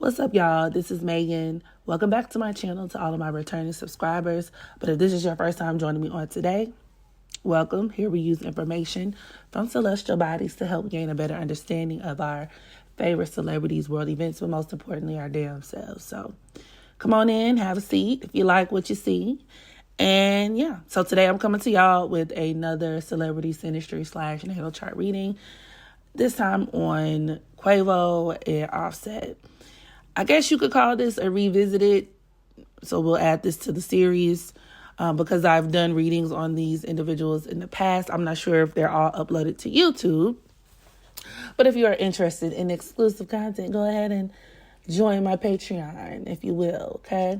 What's up, y'all? This is Megan. Welcome back to my channel, to all of my returning subscribers. But if this is your first time joining me on today, welcome. Here we use information from celestial bodies to help gain a better understanding of our favorite celebrities, world events, but most importantly, our damn selves. So come on in, have a seat if you like what you see. And yeah, so today I'm coming to y'all with another celebrity synastry / natal chart reading, this time on Quavo and Offset. I guess you could call this a revisited, so we'll add this to the series because I've done readings on these individuals in the past. I'm not sure if they're all uploaded to YouTube, but if you are interested in exclusive content, go ahead and join my Patreon, if you will, okay?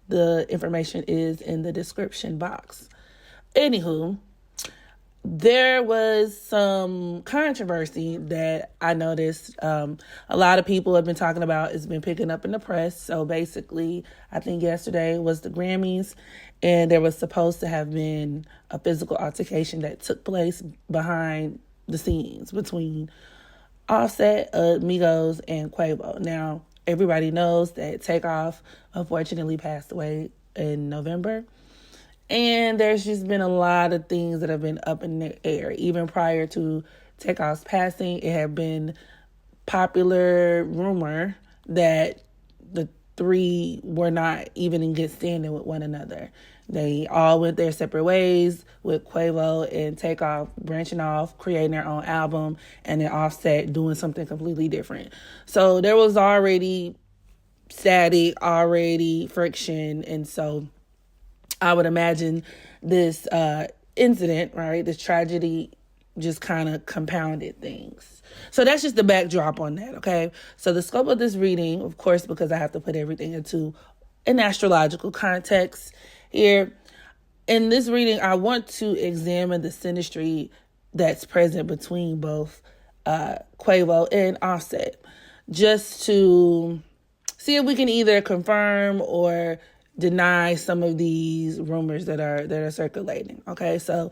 The information is in the description box. Anywho, there was some controversy that I noticed a lot of people have been talking about. It's been picking up in the press. So basically, I think yesterday was the Grammys, and there was supposed to have been a physical altercation that took place behind the scenes between Offset, Migos, and Quavo. Now, everybody knows that Takeoff unfortunately passed away in November. And there's just been a lot of things that have been up in the air. Even prior to Takeoff's passing, it had been popular rumor that the three were not even in good standing with one another. They all went their separate ways, with Quavo and Takeoff branching off, creating their own album, and then Offset doing something completely different. So there was already static, already friction, and so I would imagine this incident, right, this tragedy, just kind of compounded things. So that's just the backdrop on that, okay? So the scope of this reading, of course, because I have to put everything into an astrological context here. In this reading, I want to examine the synastry that's present between both Quavo and Offset, just to see if we can either confirm or deny some of these rumors that are circulating. Okay, so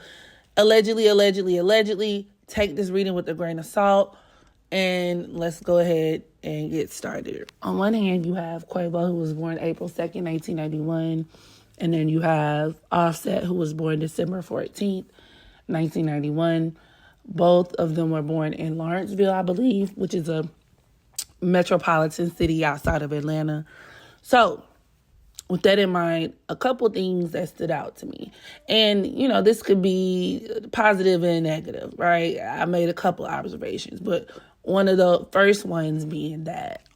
allegedly, take this reading with a grain of salt, and let's go ahead and get started. On one hand, you have Quavo, who was born April 2nd, 1991, and then you have Offset, who was born December 14th, 1991. Both of them were born in Lawrenceville, I believe, which is a metropolitan city outside of Atlanta. So with that in mind, a couple things that stood out to me. And, you know, this could be positive and negative, right? I made a couple observations, but one of the first ones being that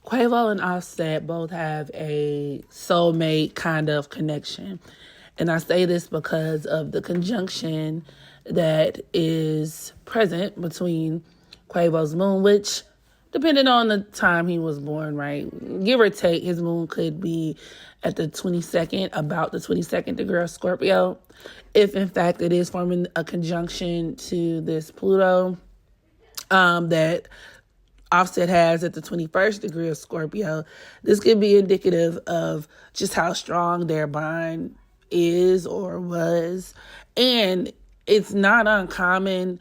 Quavo and Offset both have a soulmate kind of connection. And I say this because of the conjunction that is present between Quavo's moon, which, depending on the time he was born, right, give or take, his moon could be at the 22nd, about the 22nd degree of Scorpio. If, in fact, it is forming a conjunction to this Pluto that Offset has at the 21st degree of Scorpio, this could be indicative of just how strong their bond is or was. And it's not uncommon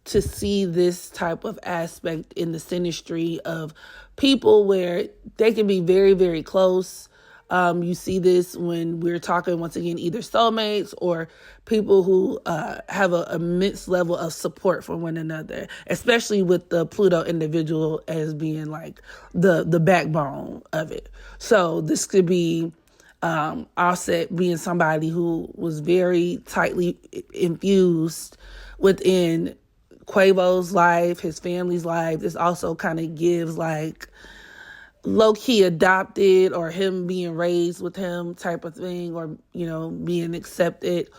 to see this type of aspect in the synastry of people where they can be very, very close. You see this when we're talking, once again, either soulmates or people who have an immense level of support for one another, especially with the Pluto individual as being like the backbone of it. So this could be Offset being somebody who was very tightly infused within Quavo's life, his family's life. This also kind of gives like low-key adopted or him being raised with him type of thing, or, you know, being accepted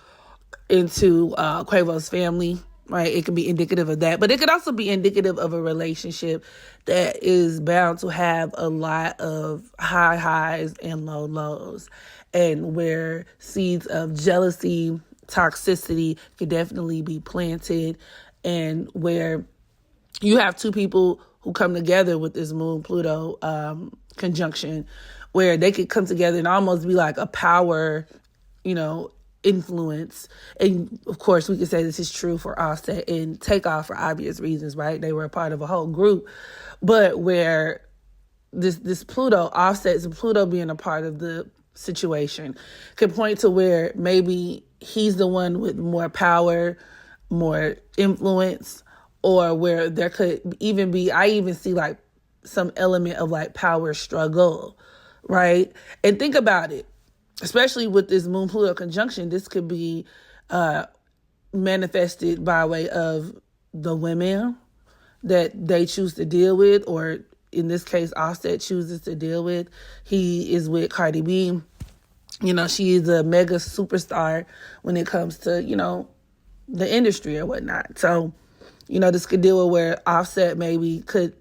into Quavo's family, right? It can be indicative of that, but it could also be indicative of a relationship that is bound to have a lot of high highs and low lows, and where seeds of jealousy, toxicity could definitely be planted, and where you have two people who come together with this Moon-Pluto conjunction, where they could come together and almost be like a power, you know, influence. And of course, we could say this is true for Offset and Takeoff for obvious reasons, right? They were a part of a whole group, but where this Pluto, Offset's Pluto being a part of the situation could point to where maybe he's the one with more power, more influence, or where there could even be, I even see like some element of like power struggle, right? And think about it, especially with this Moon Pluto conjunction, this could be manifested by way of the women that they choose to deal with, or in this case, Offset chooses to deal with. He is with Cardi B. You know, she is a mega superstar when it comes to, you know, the industry or whatnot. So, you know, this could deal with where Offset maybe could,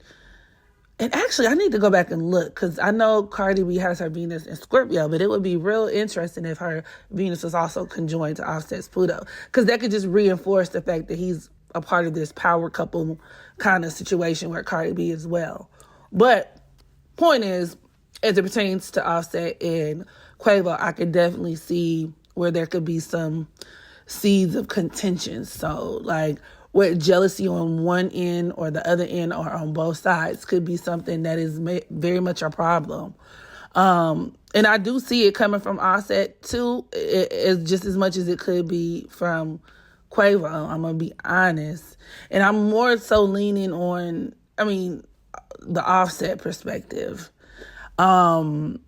and actually I need to go back and look, because I know Cardi B has her Venus in Scorpio, but it would be real interesting if her Venus was also conjoined to Offset's Pluto, because that could just reinforce the fact that he's a part of this power couple kind of situation where Cardi B as well. But point is, as it pertains to Offset and Quavo, I could definitely see where there could be some seeds of contention. So like where jealousy on one end or the other end or on both sides could be something that is very much a problem. And I do see it coming from Offset too, it's just as much as it could be from Quavo. I'm going to be honest. And I'm more so leaning on, the Offset perspective. In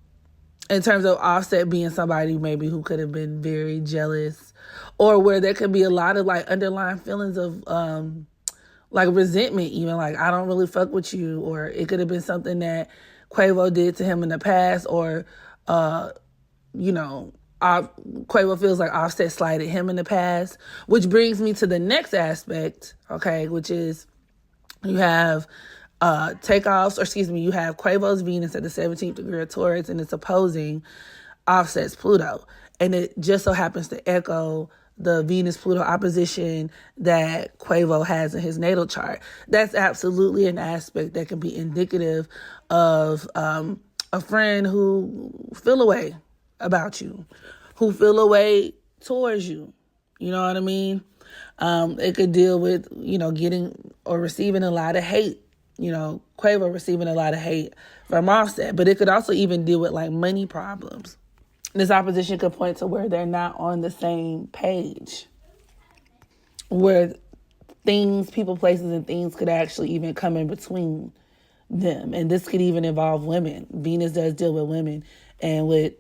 terms of Offset being somebody maybe who could have been very jealous, or where there could be a lot of like underlying feelings of like resentment, even like, I don't really fuck with you, or it could have been something that Quavo did to him in the past, or, Quavo feels like Offset slighted him in the past, which brings me to the next aspect, okay, which is you have you have Quavo's Venus at the 17th degree of Taurus, and it's opposing Offset's Pluto. And it just so happens to echo the Venus-Pluto opposition that Quavo has in his natal chart. That's absolutely an aspect that can be indicative of a friend who feel a way about you, who feel a way towards you. You know what I mean? It could deal with, getting or receiving a lot of hate. Quavo receiving a lot of hate from Offset, but it could also even deal with like money problems. This opposition could point to where they're not on the same page, where people, places, and things could actually even come in between them. And this could even involve women. Venus does deal with women. And with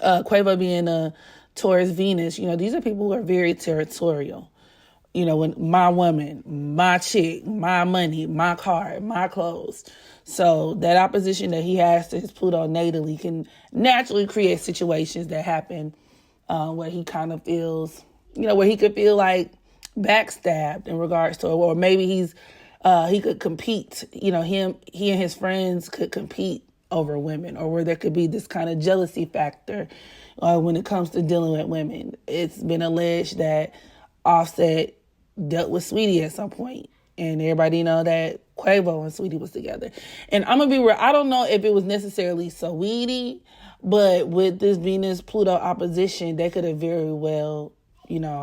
Quavo being a Taurus Venus, these are people who are very territorial. When my woman, my chick, my money, my car, my clothes. So that opposition that he has to his Pluto natally can naturally create situations that happen where he kind of feels, where he could feel like backstabbed in regards to, or maybe he could compete, he and his friends could compete over women, or where there could be this kind of jealousy factor when it comes to dealing with women. It's been alleged that Offset dealt with Sweetie at some point, and everybody know that Quavo and Sweetie was together. And I'm gonna be real, I don't know if it was necessarily Sweetie, but with this Venus-Pluto opposition, they could have very well,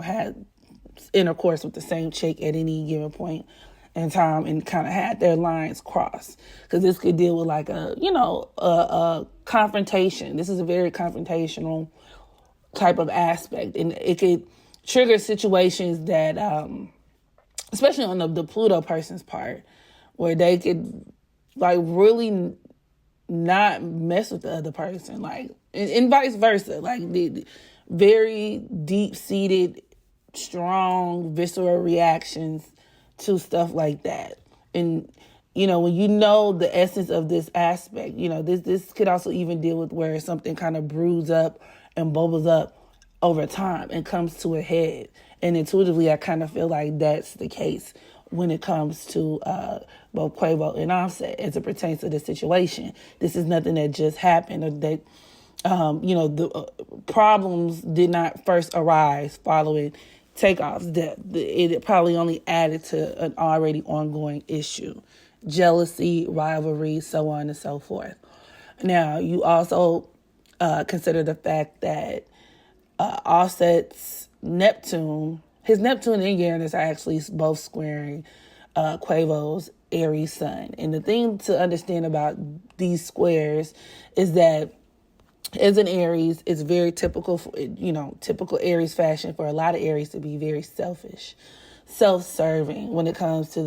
had intercourse with the same chick at any given point in time and kind of had their lines crossed. Because this could deal with like a confrontation. This is a very confrontational type of aspect, and it could trigger situations that, especially on the Pluto person's part, where they could like really not mess with the other person, like, and vice versa, like the very deep-seated, strong, visceral reactions to stuff like that. And, when the essence of this aspect, this could also even deal with where something kind of brews up and bubbles up over time and comes to a head. And intuitively, I kind of feel like that's the case when it comes to both Quavo and Offset as it pertains to the situation. This is nothing that just happened, or that, the problems did not first arise following Takeoff's death. It probably only added to an already ongoing issue. Jealousy, rivalry, so on and so forth. Now, you also consider the fact that Offset's Neptune, his Neptune and Uranus are actually both squaring Quavo's Aries sun. And the thing to understand about these squares is that as an Aries, it's very typical for, typical Aries fashion for a lot of Aries to be very selfish, self-serving when it comes to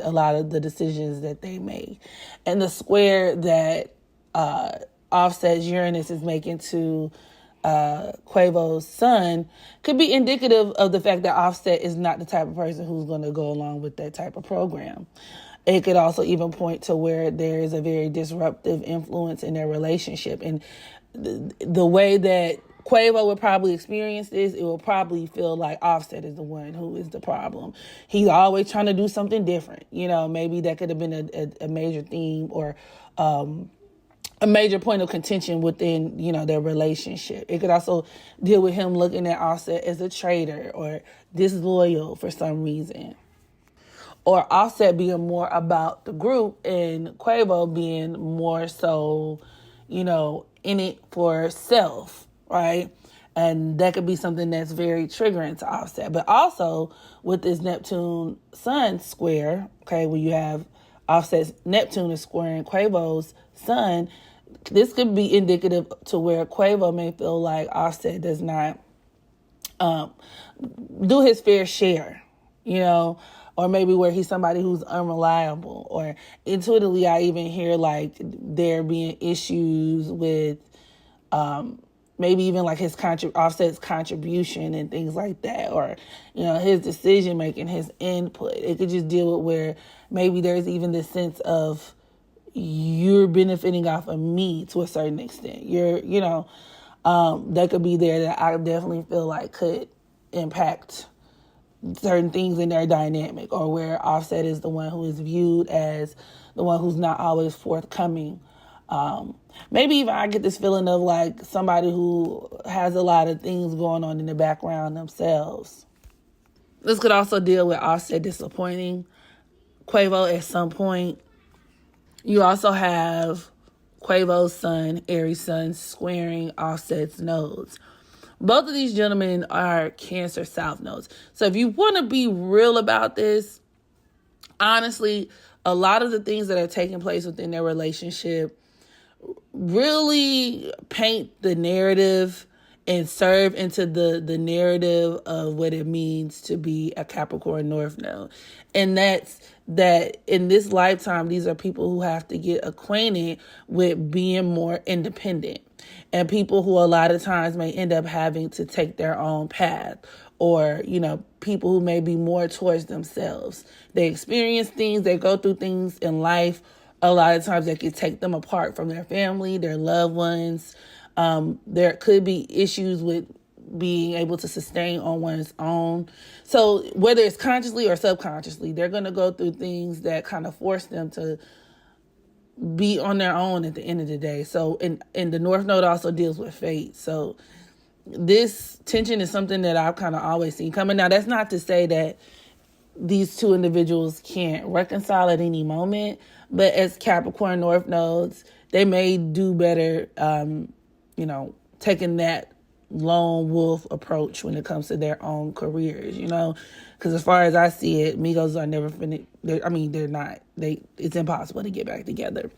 a lot of the decisions that they make. And the square that Offset's Uranus is making to Quavo's sun could be indicative of the fact that Offset is not the type of person who's going to go along with that type of program. It could also even point to where there is a very disruptive influence in their relationship. And the way that Quavo would probably experience this, it will probably feel like Offset is the one who is the problem. He's always trying to do something different. Maybe that could have been a major theme or a major point of contention within, their relationship. It could also deal with him looking at Offset as a traitor or disloyal for some reason. Or Offset being more about the group and Quavo being more so, in it for self, right? And that could be something that's very triggering to Offset. But also with this Neptune Sun square, okay, where you have Offset's Neptune is squaring Quavo's Sun, this could be indicative to where Quavo may feel like Offset does not do his fair share, or maybe where he's somebody who's unreliable. Or intuitively, I even hear like there being issues with maybe even like his Offset's contribution and things like that, or his decision making, his input. It could just deal with where maybe there's even this sense of you're benefiting off of me to a certain extent. That could be there that I definitely feel like could impact certain things in their dynamic, or where Offset is the one who is viewed as the one who's not always forthcoming. Maybe even I get this feeling of like somebody who has a lot of things going on in the background themselves. This could also deal with Offset disappointing Quavo at some point. You also have Quavo's sun, Aries sun, squaring Offset's nodes. Both of these gentlemen are Cancer South nodes. So if you want to be real about this, honestly, a lot of the things that are taking place within their relationship really paint the narrative and serve into the narrative of what it means to be a Capricorn North node. And that's that in this lifetime, these are people who have to get acquainted with being more independent, and people who a lot of times may end up having to take their own path, or, people who may be more towards themselves. They experience things, they go through things in life. A lot of times that can take them apart from their family, their loved ones. There could be issues with being able to sustain on one's own. So whether it's consciously or subconsciously, they're going to go through things that kind of force them to be on their own at the end of the day. So, and the North Node also deals with fate. So this tension is something that I've kind of always seen coming. Now, that's not to say that these two individuals can't reconcile at any moment, but as Capricorn North nodes, they may do better, taking that lone wolf approach when it comes to their own careers, because as far as I see it, Migos are never finished. They're not. It's impossible to get back together.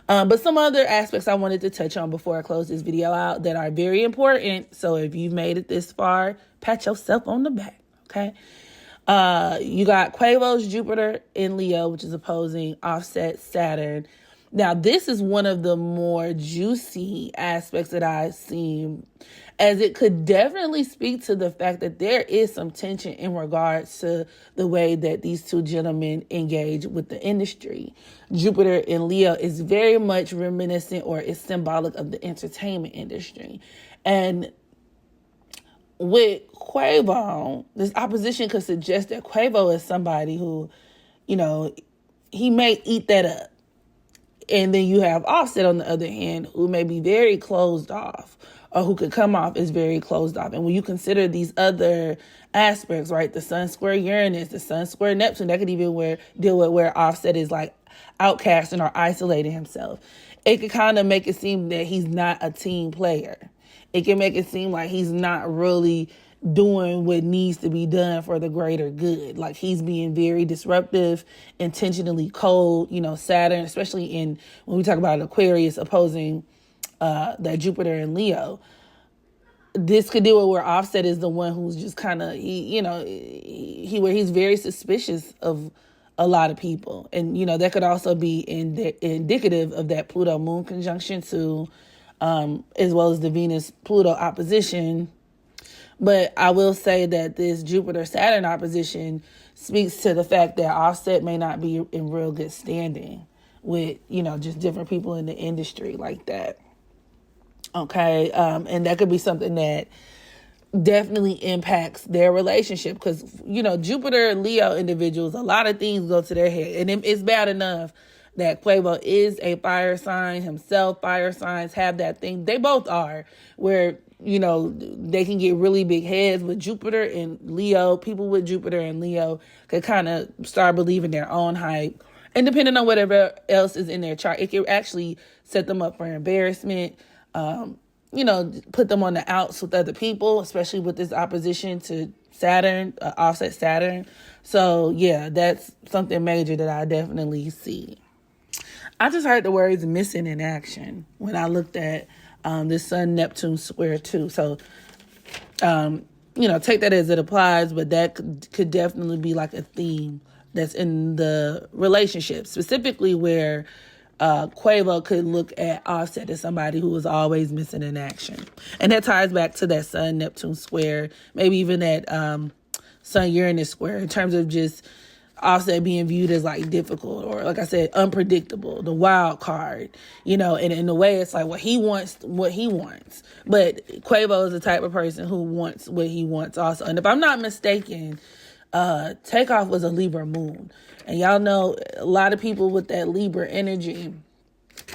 But some other aspects I wanted to touch on before I close this video out that are very important. So if you've made it this far, pat yourself on the back, okay? You got Quavo's Jupiter in Leo, which is opposing Offset Saturn. Now, this is one of the more juicy aspects that I've seen, as it could definitely speak to the fact that there is some tension in regards to the way that these two gentlemen engage with the industry. Jupiter in Leo is very much reminiscent, or is symbolic of the entertainment industry. And with Quavo, this opposition could suggest that Quavo is somebody who, he may eat that up. And then you have Offset, on the other hand, who may be very closed off, or who could come off as very closed off. And when you consider these other aspects, right, the Sun square Uranus, the Sun square Neptune, that could even deal with where Offset is like outcasting or isolating himself. It could kind of make it seem that he's not a team player. It can make it seem like he's not really doing what needs to be done for the greater good. Like he's being very disruptive, intentionally cold, Saturn, especially when we talk about Aquarius opposing that Jupiter and Leo. This could deal with where Offset is the one who's just kind of, where he's very suspicious of a lot of people. And, that could also be indicative of that Pluto-Moon conjunction too, as well as the Venus-Pluto opposition. But I will say that this Jupiter-Saturn opposition speaks to the fact that Offset may not be in real good standing with, just different people in the industry like that. Okay. And that could be something that definitely impacts their relationship because, Jupiter and Leo individuals, a lot of things go to their head. And it's bad enough that Quavo is a fire sign himself. Fire signs have that thing. They both are where, they can get really big heads with Jupiter and Leo. People with Jupiter and Leo could kind of start believing their own hype. And depending on whatever else is in their chart, it can actually set them up for embarrassment. Put them on the outs with other people, especially with this opposition to Saturn, offset Saturn. So, yeah, that's something major that I definitely see. I just heard the words missing in action when I looked at this Sun-Neptune square too. So, take that as it applies, but that could definitely be like a theme that's in the relationship, specifically where Quavo could look at Offset as somebody who was always missing in action. And that ties back to that Sun-Neptune square, maybe even that Sun-Uranus square in terms of just Offset being viewed as like difficult or, like I said, unpredictable, the wild card, and in a way it's like what he wants. But Quavo is the type of person who wants what he wants also. And if I'm not mistaken, Takeoff was a Libra moon. And y'all know a lot of people with that Libra energy,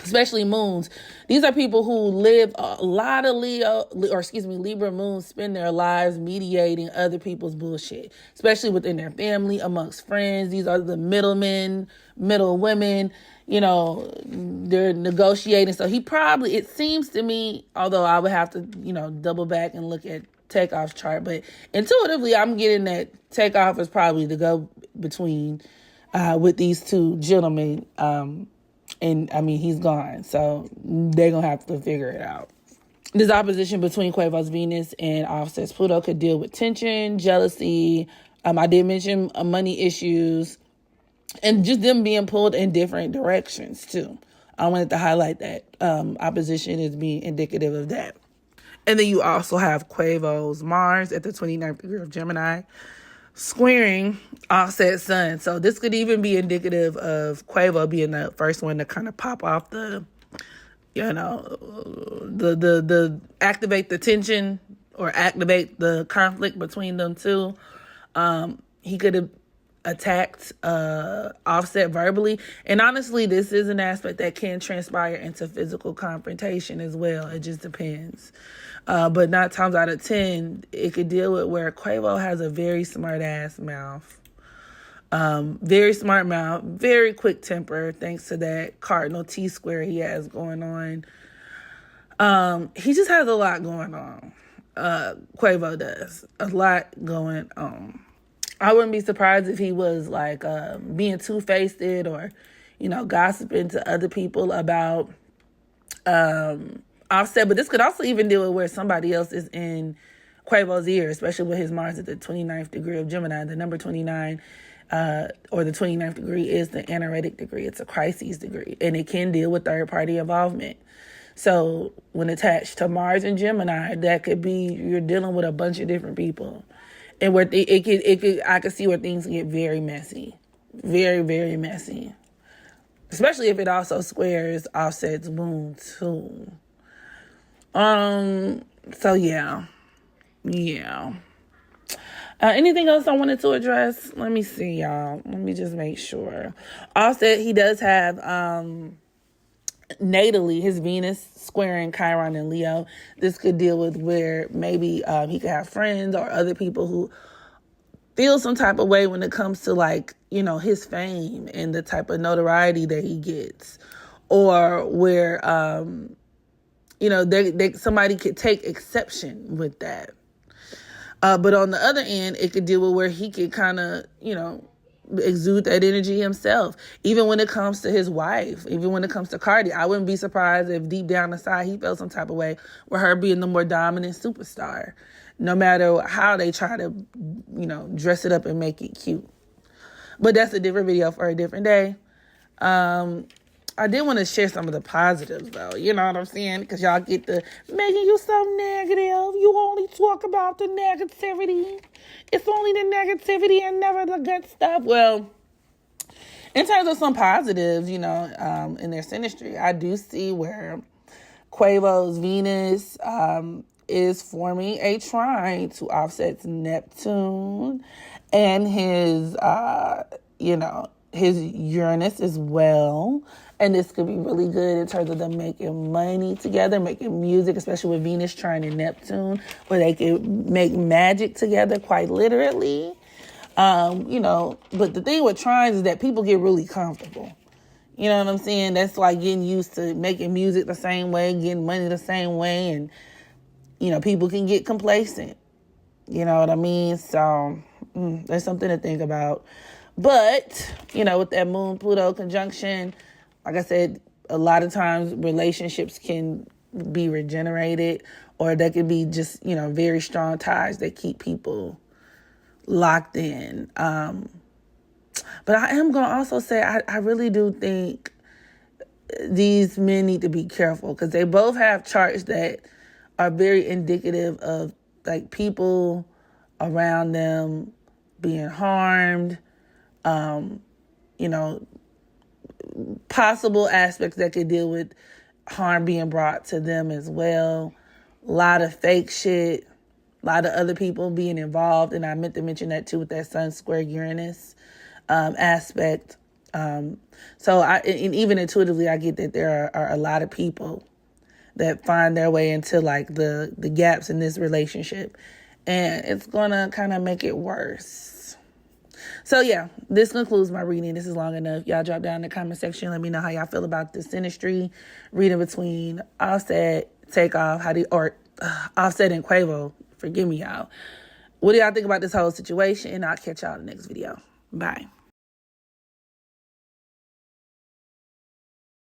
especially moons, these are people who live a lot of Libra moons spend their lives mediating other people's bullshit, especially within their family, amongst friends. These are the middlemen, middle women, they're negotiating. So it seems to me, although I would have to, double back and look at Takeoff's chart, but intuitively I'm getting that Takeoff is probably the go between with these two gentlemen. And I mean, he's gone, so they're going to have to figure it out. This opposition between Quavo's Venus and Offset's Pluto could deal with tension, jealousy. I did mention money issues and just them being pulled in different directions too. I wanted to highlight that opposition is being indicative of that. And then you also have Quavo's Mars at the 29th degree of Gemini squaring Offset Sun. So this could even be indicative of Quavo being the first one to kind of pop off the activate the tension or activate the conflict between them two. He could have attacked Offset verbally. And honestly, this is an aspect that can transpire into physical confrontation as well. It just depends. But 9 times out of 10, it could deal with where Quavo has a very smart ass mouth. Very smart mouth, very quick temper, thanks to that cardinal T-square he has going on. He just has a lot going on. Quavo does. A lot going on. I wouldn't be surprised if he was like being two-faced or, gossiping to other people about Offset. But this could also even deal with where somebody else is in Quavo's ear, especially with his Mars at the 29th degree of Gemini. The number 29 or the 29th degree is the anaretic degree. It's a crises degree, and it can deal with third-party involvement. So when attached to Mars and Gemini, that could be you're dealing with a bunch of different people. And where I could see where things get very messy. Very, very messy. Especially if it also squares Offset's moon too. So yeah. Anything else I wanted to address? Let me see, y'all. Let me just make sure. Offset, he does have natally his Venus squaring Chiron and Leo. This could deal with where maybe he could have friends or other people who feel some type of way when it comes to his fame and the type of notoriety that he gets, or where somebody could take exception with that. But on the other end, it could deal with where he could kind of, exude that energy himself. Even when it comes to his wife, even when it comes to Cardi, I wouldn't be surprised if deep down inside he felt some type of way with her being the more dominant superstar, no matter how they try to, dress it up and make it cute. But that's a different video for a different day. I did want to share some of the positives, though. You know what I'm saying? Because y'all get the, Megan, you so negative. You only talk about the negativity. It's only the negativity and never the good stuff. Well, in terms of some positives, in their synastry, I do see where Quavo's Venus is forming a trine to Offset's Neptune and his, his Uranus as well. And this could be really good in terms of them making money together, making music, especially with Venus trine and Neptune, where they could make magic together quite literally. But the thing with trines is that people get really comfortable. You know what I'm saying? That's like getting used to making music the same way, getting money the same way, and, people can get complacent. You know what I mean? So there's something to think about. But, with that Moon-Pluto conjunction, like I said, a lot of times relationships can be regenerated, or there could be just, very strong ties that keep people locked in. But I am going to also say I really do think these men need to be careful because they both have charts that are very indicative of, like, people around them being harmed, possible aspects that could deal with harm being brought to them as well. A lot of fake shit, a lot of other people being involved. And I meant to mention that too with that Sun square Uranus aspect. And even intuitively, I get that there are a lot of people that find their way into like the gaps in this relationship. And it's going to kind of make it worse. So yeah, this concludes my reading. This is long enough. Y'all drop down in the comment section. Let me know how y'all feel about the synastry reading between Offset, Takeoff, Offset and Quavo. Forgive me, y'all. What do y'all think about this whole situation? And I'll catch y'all in the next video. Bye.